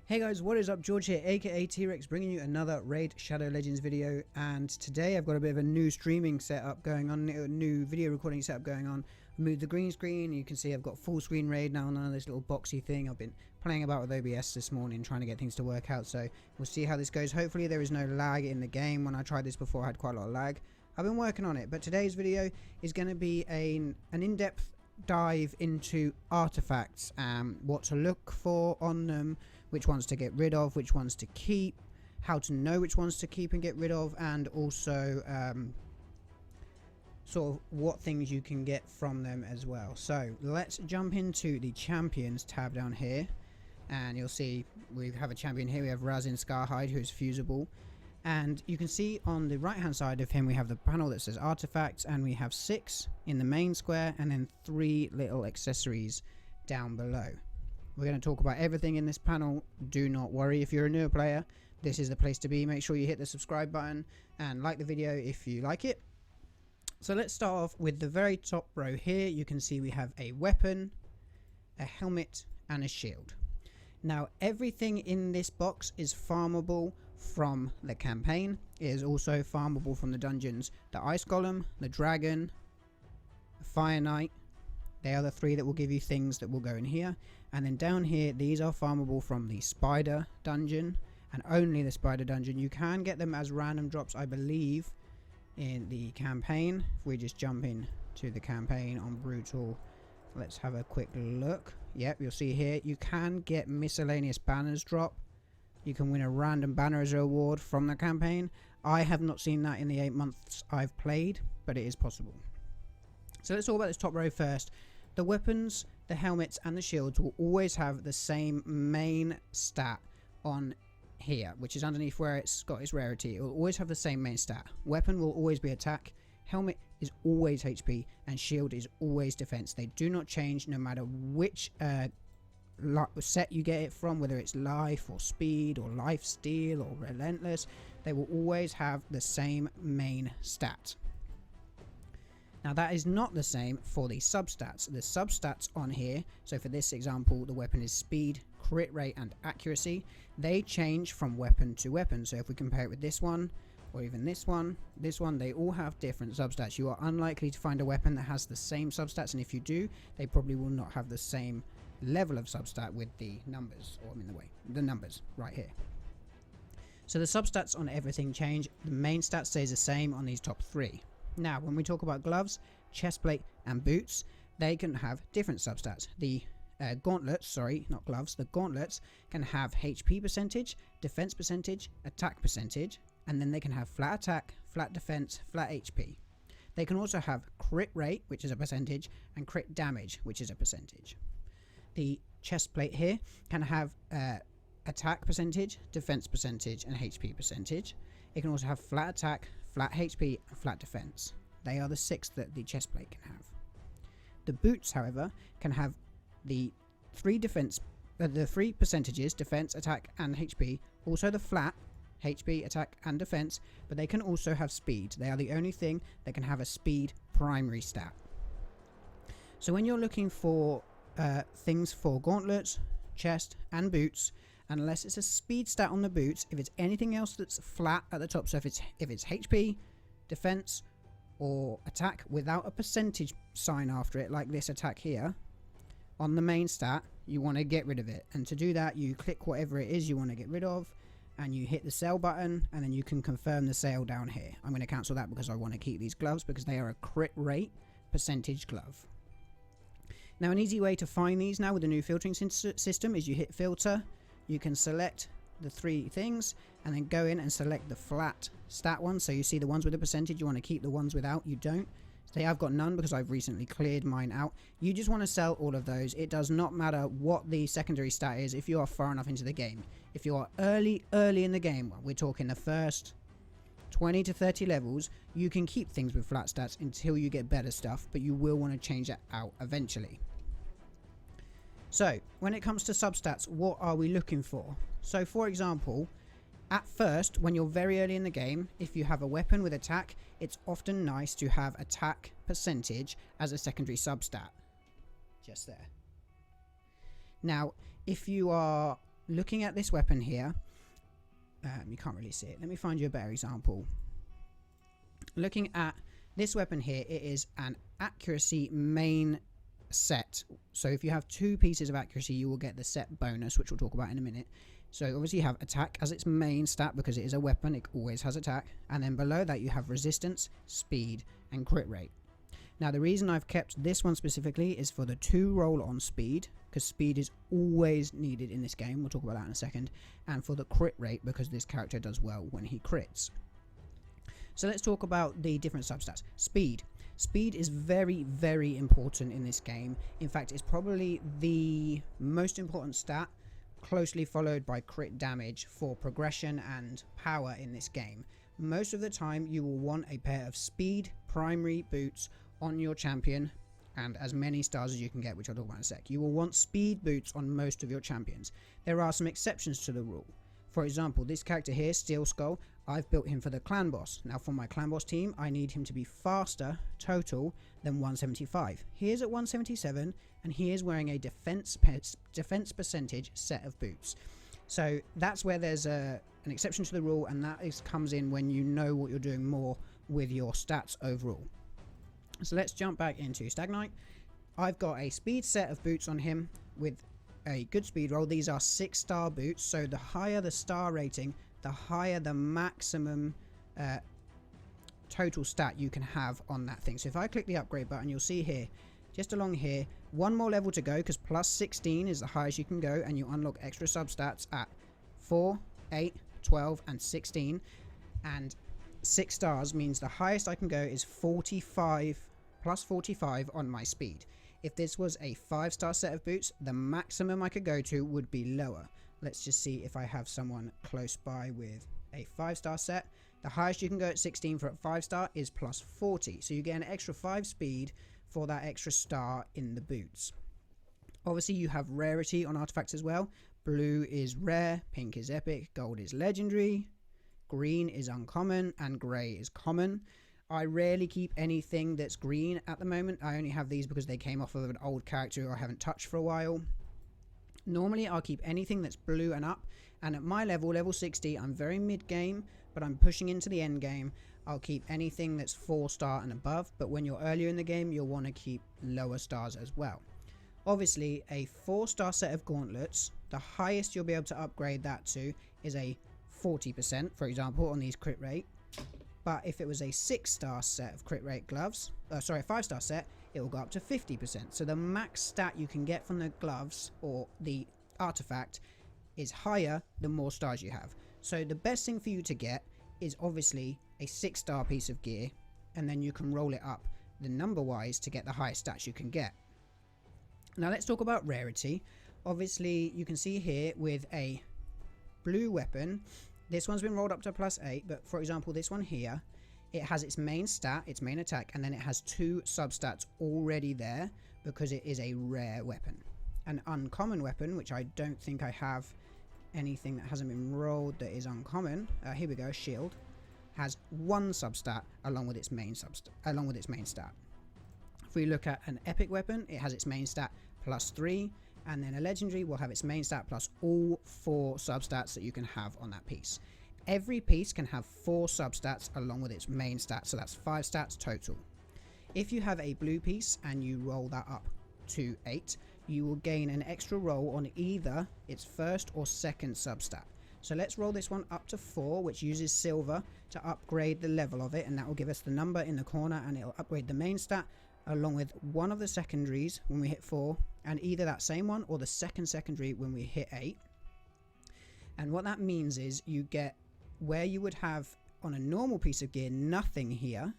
Hey guys, what is up? George here, aka T-Rex, bringing you another Raid Shadow Legends video. And today I've got a bit of a new streaming setup going on, a new video recording setup going on. I moved the green screen. You can see I've got full screen Raid now, none of this little boxy thing. I've been playing about with OBS this morning, trying to get things to work out. So we'll see how this goes. Hopefully there is no lag in the game. When I tried this before, I had quite a lot of lag. I've been working on it, but today's video is going to be an in-depth dive into artifacts, what to look for on them, which ones to get rid of, which ones to keep, how to know which ones to keep and get rid of, and also sort of what things you can get from them as well. So let's jump into the champions tab down here, and you'll see we have a champion here. We have Razin Scarhide, who is fusible. And you can see on the right hand side of him we have the panel that says artifacts, and we have 6 in the main square and then 3 little accessories down below. We're going to talk about everything in this panel. Do not worry if you're a newer player, this is the place to be. Make sure you hit the subscribe button and like the video if you like it. So let's start off with the very top row here. You can see we have a weapon, a helmet and a shield. Now everything in this box is farmable from the campaign. It is also farmable from the dungeons. The Ice Golem, the Dragon, the Fire Knight, they are the 3 that will give you things that will go in here. And then down here, these are farmable from the Spider Dungeon, and only the Spider Dungeon. You can get them as random drops, I believe, in the campaign. If we just jump in to the campaign on Brutal, let's have a quick look. Yep, you'll see here you can get miscellaneous banners drop. You can win a random banner as a reward from the campaign. I have not seen that in the 8 months I've played, but it is possible. So let's talk about this top row first. The weapons, the helmets and the shields will always have the same main stat on here, which is underneath where it's got its rarity. It will always have the same main stat. Weapon will always be attack, helmet is always HP, and shield is always defense. They do not change no matter which set you get it from, whether it's life or speed or life steal or relentless. They will always have the same main stat. Now that is not the same for the substats. The substats on here, so for this example the weapon is speed, crit rate and accuracy. They change from weapon to weapon. So if we compare it with this one or even this one, they all have different substats. You are unlikely to find a weapon that has the same substats, and if you do, they probably will not have the same level of substat with the numbers, or in the way, the numbers right here. So the substats on everything change. The main stat stays the same on these top 3. Now when we talk about gloves, chestplate and boots, they can have different substats. The gauntlets, sorry, not gloves, the gauntlets can have HP percentage, defense percentage, attack percentage, and then they can have flat attack, flat defense, flat HP. They can also have crit rate, which is a percentage, and crit damage, which is a percentage. The chest plate here can have attack percentage, defense percentage and HP percentage. It can also have flat attack, flat HP and flat defense. They are the 6 that the chest plate can have. The boots, however, can have the 3 percentages, defense, attack and HP, also the flat HP, attack and defense, but they can also have speed. They are the only thing that can have a speed primary stat. So when you're looking for things for gauntlets, chest and boots, unless it's a speed stat on the boots, if it's anything else that's flat at the top, so if it's HP, defense or attack without a percentage sign after it, like this attack here on the main stat, you want to get rid of it. And to do that, you click whatever it is you want to get rid of and you hit the sell button, and then you can confirm the sale down here. I'm going to cancel that because I want to keep these gloves because they are a crit rate percentage glove. Now an easy way to find these now with the new filtering system is you hit filter, you can select the 3 things and then go in and select the flat stat ones. So you see the ones with a percentage, you want to keep the ones without, you don't. Say I've got none because I've recently cleared mine out. You just want to sell all of those. It does not matter what the secondary stat is if you are far enough into the game. If you are early in the game, we're talking the first 20 to 30 levels, you can keep things with flat stats until you get better stuff, but you will want to change that out eventually. So when it comes to substats, what are we looking for? So for example, at first, when you're very early in the game, if you have a weapon with attack, it's often nice to have attack percentage as a secondary substat. Just there. Now, if you are looking at this weapon here, you can't really see it. Let me find you a better example. Looking at this weapon here, it is an accuracy main set. So if you have 2 pieces of accuracy, you will get the set bonus, which we'll talk about in a minute. So obviously you have attack as its main stat because it is a weapon, it always has attack. And then below that you have resistance, speed, and crit rate. Now the reason I've kept this one specifically is for the 2 roll on speed, because speed is always needed in this game. We'll talk about that in a second. And for the crit rate, because this character does well when he crits. So let's talk about the different substats. Speed. Speed is very, very important in this game. In fact, it's probably the most important stat, closely followed by crit damage for progression and power in this game. Most of the time, you will want a pair of speed primary boots on your champion, and as many stars as you can get, which I'll talk about in a sec. You will want speed boots on most of your champions. There are some exceptions to the rule. For example, this character here, Steel Skull, I've built him for the clan boss. Now for my clan boss team, I need him to be faster total than 175. He is at 177 and he is wearing a defense percentage set of boots. So that's where there's an exception to the rule, and that comes in when you know what you're doing more with your stats overall. So let's jump back into Stagnite. I've got a speed set of boots on him with a good speed roll. These are 6-star boots, so the higher the star rating, the higher the maximum total stat you can have on that thing. So if I click the upgrade button, you'll see here, just along here, 1 more level to go, because plus 16 is the highest you can go, and you unlock extra substats at 4, 8, 12 and 16, and 6 stars means the highest I can go is 45 plus 45 on my speed. If this was a 5-star set of boots, the maximum I could go to would be lower. Let's just see if I have someone close by with a 5-star set. The highest you can go at 16 for a 5-star is plus 40. So you get an extra 5 speed for that extra star in the boots. Obviously you have rarity on artifacts as well. Blue is rare, pink is epic, gold is legendary, green is uncommon, and grey is common. I rarely keep anything that's green at the moment. I only have these because they came off of an old character who I haven't touched for a while. Normally I'll keep anything that's blue and up, and at my level 60, I'm very mid-game, but I'm pushing into the end game. I'll keep anything that's 4-star and above, but when you're earlier in the game, you'll want to keep lower stars as well. Obviously, a 4-star set of gauntlets, the highest you'll be able to upgrade that to is a 40%, for example, on these crit rate. But if it was a 6-star set of crit rate gloves, a 5-star set, it will go up to 50%. So the max stat you can get from the gloves or the artifact is higher the more stars you have. So the best thing for you to get is obviously a 6-star piece of gear, and then you can roll it up the number wise to get the highest stats you can get. Now let's talk about rarity. Obviously you can see here with a blue weapon, this one's been rolled up to plus 8, but for example this one here, it has its main stat, its main attack, and then it has 2 substats already there because it is a rare weapon. An uncommon weapon, which I don't think I have anything that hasn't been rolled that is uncommon, here we go, shield, has 1 substat along with its main stat. If we look at an epic weapon, it has its main stat plus 3, and then a legendary will have its main stat plus all 4 substats that you can have on that piece. Every piece can have 4 substats along with its main stat, so that's 5 stats total. If you have a blue piece and you roll that up to 8, you will gain an extra roll on either its first or second substat. So let's roll this one up to 4, which uses silver to upgrade the level of it, and that will give us the number in the corner, and it'll upgrade the main stat along with one of the secondaries when we hit 4, and either that same one or the second secondary when we hit 8. And what that means is you get where you would have on a normal piece of gear nothing here.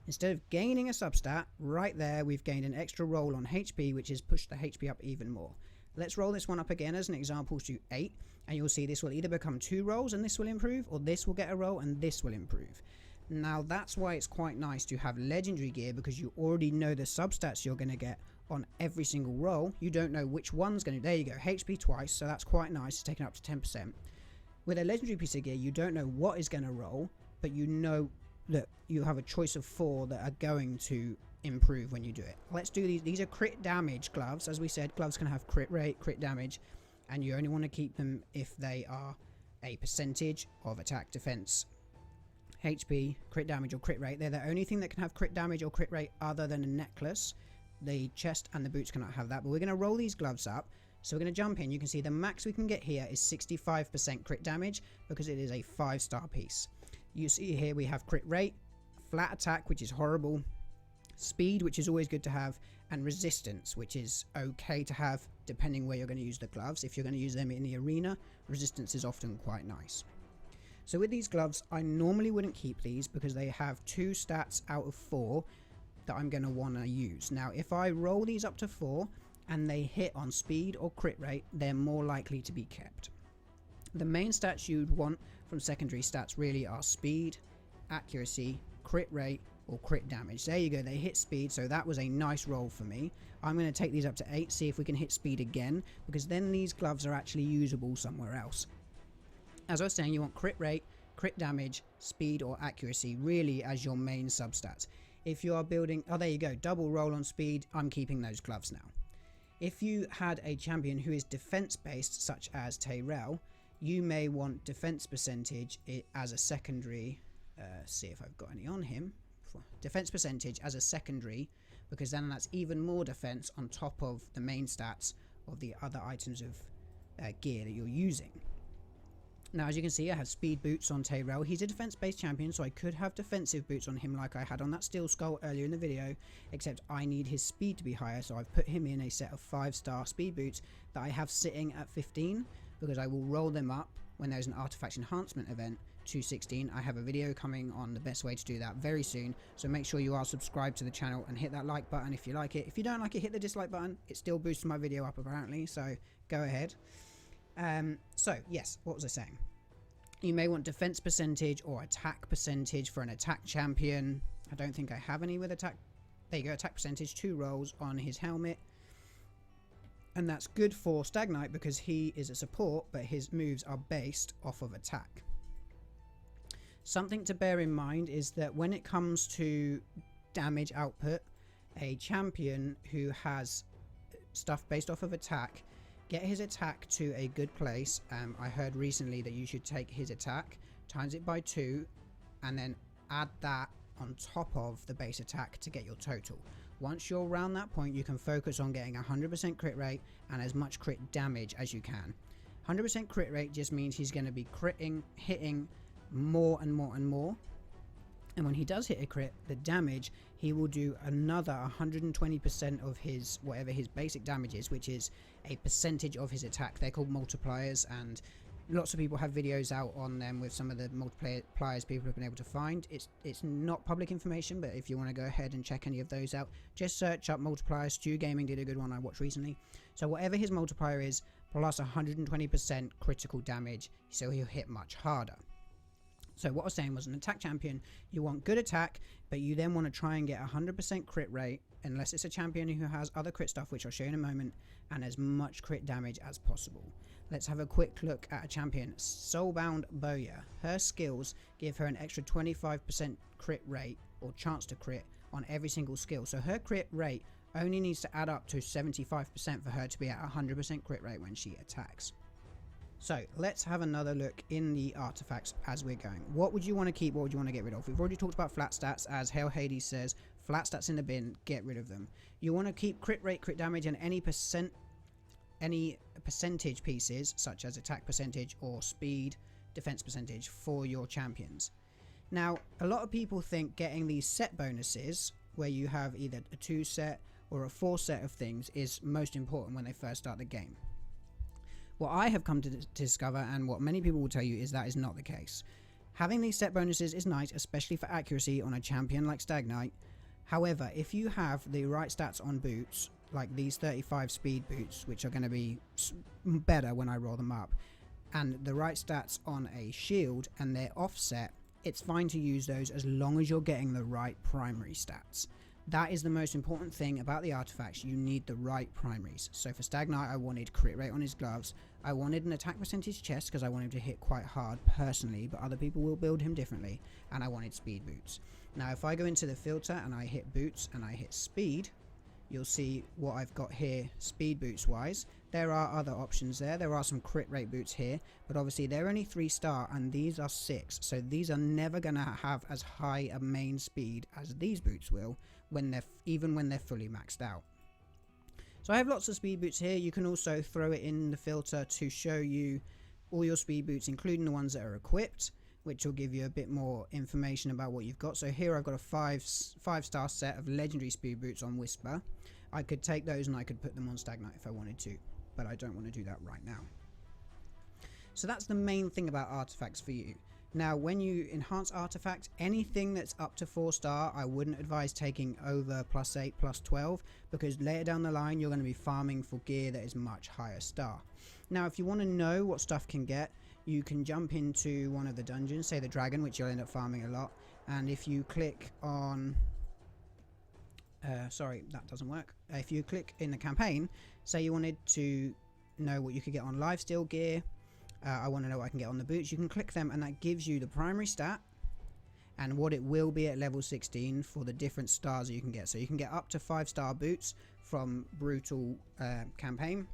Instead of gaining a substat, right there we've gained an extra roll on HP, which has pushed the HP up even more. Let's roll this one up again as an example to 8, and you'll see this will either become 2 rolls and this will improve, or this will get a roll and this will improve. Now that's why it's quite nice to have legendary gear, because you already know the substats you're going to get on every single roll. You don't know which one's going to, there you go, HP twice, so that's quite nice, it's taken up to 10%. With a legendary piece of gear, you don't know what is going to roll, but you know that you have a choice of 4 that are going to improve when you do it. Let's do these. These are crit damage gloves. As we said, gloves can have crit rate, crit damage, and you only want to keep them if they are a percentage of attack, defense, HP, crit damage or crit rate. They're the only thing that can have crit damage or crit rate other than a necklace. The chest and the boots cannot have that, but we're going to roll these gloves up. So we're going to jump in. You can see the max we can get here is 65% crit damage because it is a 5-star piece. You see here we have crit rate, flat attack, which is horrible, speed, which is always good to have, and resistance, which is okay to have depending where you're going to use the gloves. If you're going to use them in the arena, resistance is often quite nice. So with these gloves, I normally wouldn't keep these because they have 2 stats out of 4 that I'm going to want to use. Now, if I roll these up to 4 and they hit on speed or crit rate, they're more likely to be kept. The main stats you'd want from secondary stats really are speed, accuracy, crit rate, or crit damage. There you go, they hit speed, so that was a nice roll for me. I'm going to take these up to 8, see if we can hit speed again, because then these gloves are actually usable somewhere else. As I was saying, you want crit rate, crit damage, speed or accuracy really as your main substats. If you are building, oh there you go, double roll on speed, I'm keeping those gloves now. If you had a champion who is defense based, such as T-WreckSs, you may want defense percentage as a secondary. See if I've got any on him. Defense percentage as a secondary, because then that's even more defense on top of the main stats of the other items of gear that you're using. Now, as you can see, I have speed boots on T-WreckSs. He's a defense-based champion, so I could have defensive boots on him like I had on that steel skull earlier in the video, except I need his speed to be higher, so I've put him in a set of 5-star speed boots that I have sitting at 15, because I will roll them up when there's an artifact enhancement event to 16. I have a video coming on the best way to do that very soon, so make sure you are subscribed to the channel and hit that like button if you like it. If you don't like it, hit the dislike button. It still boosts my video up apparently, so go ahead. So yes, what was I saying? You may want defense percentage or attack percentage for an attack champion. I don't think I have any with attack. There you go, attack percentage, 2 rolls on his helmet. And that's good for Stag Knight because he is a support, but his moves are based off of attack. Something to bear in mind is that when it comes to damage output, a champion who has stuff based off of attack, get his attack to a good place. I heard recently that you should take his attack, times it by 2, and then add that on top of the base attack to get your total. Once you're around that point, you can focus on getting 100% crit rate and as much crit damage as you can. 100% crit rate just means he's going to be critting, hitting more and more and more. And when he does hit a crit, the damage, he will do another 120% of his, whatever his basic damage is, which is a percentage of his attack. They're called multipliers, and lots of people have videos out on them with some of the multipliers people have been able to find. It's not public information, but if you want to go ahead and check any of those out, just search up multipliers. Stu Gaming did a good one I watched recently. So whatever his multiplier is, plus 120% critical damage, so he'll hit much harder. So what I was saying was, an attack champion, you want good attack, but you then want to try and get 100% crit rate, unless it's a champion who has other crit stuff, which I'll show you in a moment, and as much crit damage as possible. Let's have a quick look at a champion, Soulbound Boya. Her skills give her an extra 25% crit rate, or chance to crit, on every single skill. So her crit rate only needs to add up to 75% for her to be at 100% crit rate when she attacks. So let's have another look in the artifacts as we're going. What would you want to keep? What would you want to get rid of? We've already talked about flat stats. As Hail Hades says, flat stats in the bin, get rid of them. You want to keep crit rate, crit damage, and any percentage pieces, such as attack percentage or speed, defense percentage, for your champions. Now, a lot of people think getting these set bonuses, where you have either a 2 set or a 4 set of things, is most important when they first start the game. What I have come to discover, and what many people will tell you, is that is not the case. Having these set bonuses is nice, especially for accuracy on a champion like Stag Knight. However, if you have the right stats on boots, like these 35 speed boots, which are going to be better when I roll them up, and the right stats on a shield and they're offset, it's fine to use those as long as you're getting the right primary stats. That is the most important thing about the artifacts. You need the right primaries. So for Stag Knight, I wanted crit rate on his gloves. I wanted an attack percentage chest because I want him to hit quite hard personally, but other people will build him differently. And I wanted speed boots. Now if I go into the filter and I hit boots and I hit speed, you'll see what I've got here speed boots wise. There are other options there. There are some crit rate boots here, but obviously they're only 3-star and these are 6. So these are never going to have as high a main speed as these boots will even when they're fully maxed out. So I have lots of speed boots here. You can also throw it in the filter to show you all your speed boots, including the ones that are equipped, which will give you a bit more information about what you've got. So here I've got a 5-star set of legendary speed boots on Whisper. I could take those and I could put them on Stagnite if I wanted to, but I don't want to do that right now. So that's the main thing about artifacts for you. Now, when you enhance artifact, anything that's up to 4-star, I wouldn't advise taking over +8, +12, because later down the line, you're going to be farming for gear that is much higher star. Now, if you want to know what stuff can get, you can jump into one of the dungeons, say the dragon, which you'll end up farming a lot. And if you click on... sorry, that doesn't work. If you click in the campaign, say you wanted to know what you could get on lifesteal gear, I want to know what I can get on the boots, you can click them and that gives you the primary stat and what it will be at level 16 for the different stars that you can get. So you can get up to 5-star boots from Brutal campaign.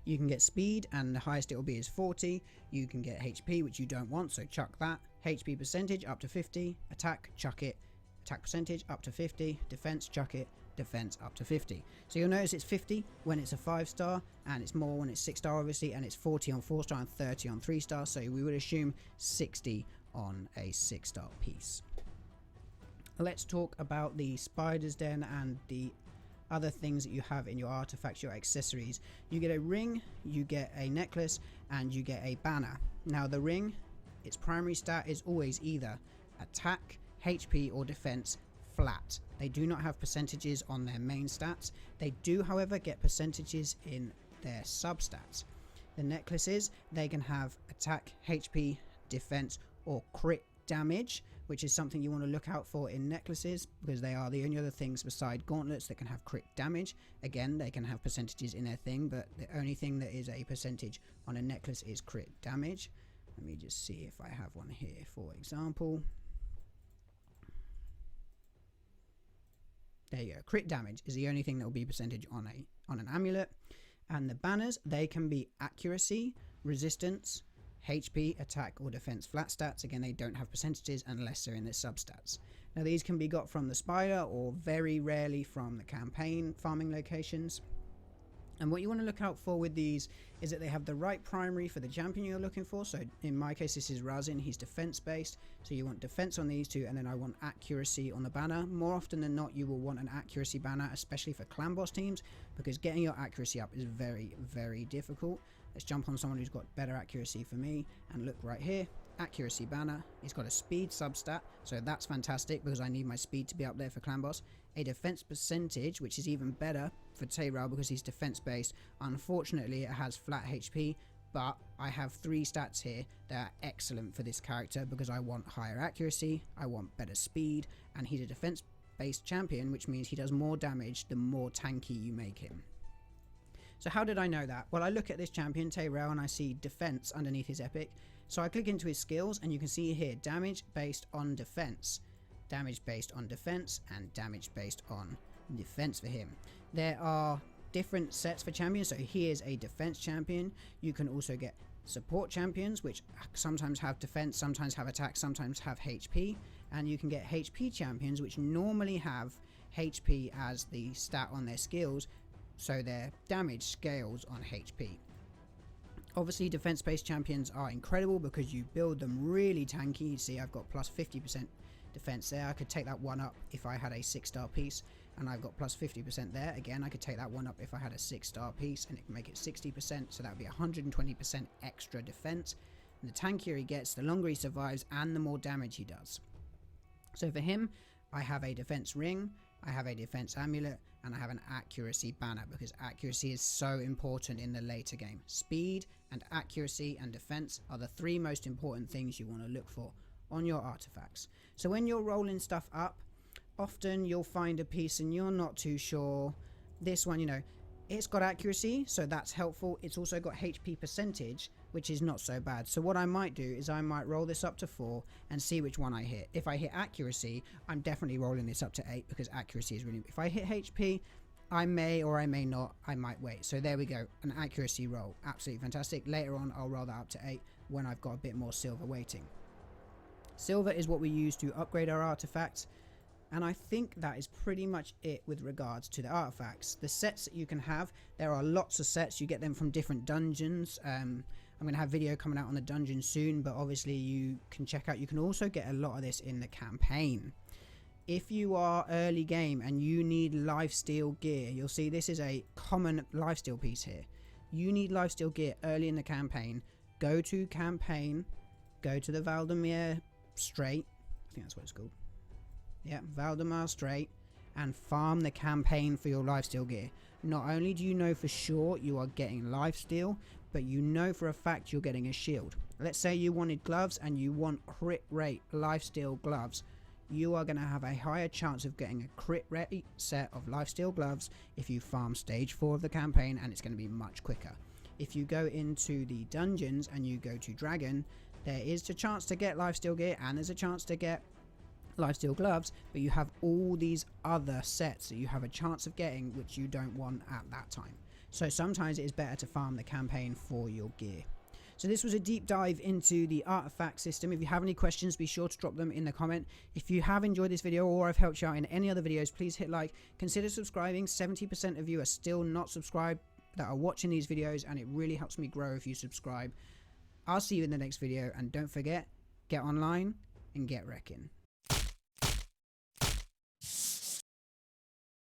You can get speed and the highest it will be is 40. You can get HP, which you don't want, so chuck that. HP percentage up to 50. Attack, chuck it. Attack percentage up to 50. Defense, chuck it. Defense up to 50. So you'll notice it's 50 when it's a 5-star, and it's more when it's 6-star obviously, and it's 40 on 4-star and 30 on 3-star, so we would assume 60 on a 6-star piece. Let's talk about the Spider's Den and the other things that you have in your artifacts, your accessories. You get a ring, you get a necklace, and you get a banner. Now the ring, its primary stat is always either attack, HP or defense flat. They do not have percentages on their main stats. They do, however, get percentages in their substats. The necklaces, they can have attack, HP, defense or crit damage, which is something you want to look out for in necklaces because they are the only other things beside gauntlets that can have crit damage. Again, they can have percentages in their thing, but the only thing that is a percentage on a necklace is crit damage. Let me just see if I have one here, for example. There you go. Crit damage is the only thing that will be percentage on an amulet. And the banners, they can be accuracy, resistance, HP, attack or defense flat stats. Again, they don't have percentages unless they're in their substats. Now these can be got from the spider or very rarely from the campaign farming locations. And what you want to look out for with these is that they have the right primary for the champion you're looking for. So in my case, this is Razin. He's defense based. So you want defense on these two, and then I want accuracy on the banner. More often than not, you will want an accuracy banner, especially for clan boss teams, because getting your accuracy up is very, very difficult. Let's jump on someone who's got better accuracy for me and look right here. Accuracy banner. He's got a speed substat, so that's fantastic because I need my speed to be up there for clan boss. A defense percentage, which is even better for Tayral because he's defense based. Unfortunately, it has flat HP, but I have 3 stats here that are excellent for this character because I want higher accuracy, I want better speed, and he's a defense based champion, which means he does more damage the more tanky you make him. So how did I know that? Well, I look at this champion, Tayral, and I see defense underneath his epic. So I click into his skills and you can see here damage based on defense, damage based on defense, and damage based on defense for him. There are different sets for champions. So he is a defense champion. You can also get support champions, which sometimes have defense, sometimes have attack, sometimes have HP. And you can get HP champions, which normally have HP as the stat on their skills, so their damage scales on HP. Obviously, defense-based champions are incredible because you build them really tanky. You see, I've got plus 50% defense there. I could take that one up if I had a 6-star piece, and I've got plus 50% there. Again, I could take that one up if I had a 6-star piece, and it can make it 60%, so that would be 120% extra defense. And the tankier he gets, the longer he survives, and the more damage he does. So for him, I have a defense ring, I have a defense amulet, and I have an accuracy banner because accuracy is so important in the later game. Speed and accuracy and defense are the 3 most important things you want to look for on your artifacts. So when you're rolling stuff up, often you'll find a piece and you're not too sure. This one, you know, It's got accuracy, so that's helpful. It's also got HP percentage, which is not so bad. So what I might do is I might roll this up to 4 and see which one I hit. If I hit accuracy, I'm definitely rolling this up to 8 because accuracy is really... If I hit HP, I may or I may not. I might wait. So there we go. An accuracy roll. Absolutely fantastic. Later on, I'll roll that up to 8 when I've got a bit more silver weighting. Silver is what we use to upgrade our artifacts. And I think that is pretty much it with regards to the artifacts. The sets that you can have, there are lots of sets. You get them from different dungeons. I'm going to have video coming out on the dungeon soon, but obviously you can check out. You can also get a lot of this in the campaign. If you are early game and you need lifesteal gear, you'll see this is a common lifesteal piece here. You need lifesteal gear early in the campaign. Go to campaign, go to the Valdemar Strait. I think that's what it's called. Yeah, Valdemar Strait, and farm the campaign for your lifesteal gear. Not only do you know for sure you are getting lifesteal, but you know for a fact you're getting a shield. Let's say you wanted gloves and you want crit rate lifesteal gloves. You are going to have a higher chance of getting a crit rate set of lifesteal gloves if you farm stage 4 of the campaign, and it's going to be much quicker. If you go into the dungeons and you go to dragon, there is a chance to get lifesteal gear and there's a chance to get lifesteal gloves, but you have all these other sets that you have a chance of getting which you don't want at that time. So sometimes it is better to farm the campaign for your gear. So this was a deep dive into the artifact system. If you have any questions, be sure to drop them in the comment. If you have enjoyed this video or I've helped you out in any other videos, please hit like. Consider subscribing. 70% of you are still not subscribed that are watching these videos, and it really helps me grow if you subscribe. I'll see you in the next video, and don't forget, get online and get wrecking.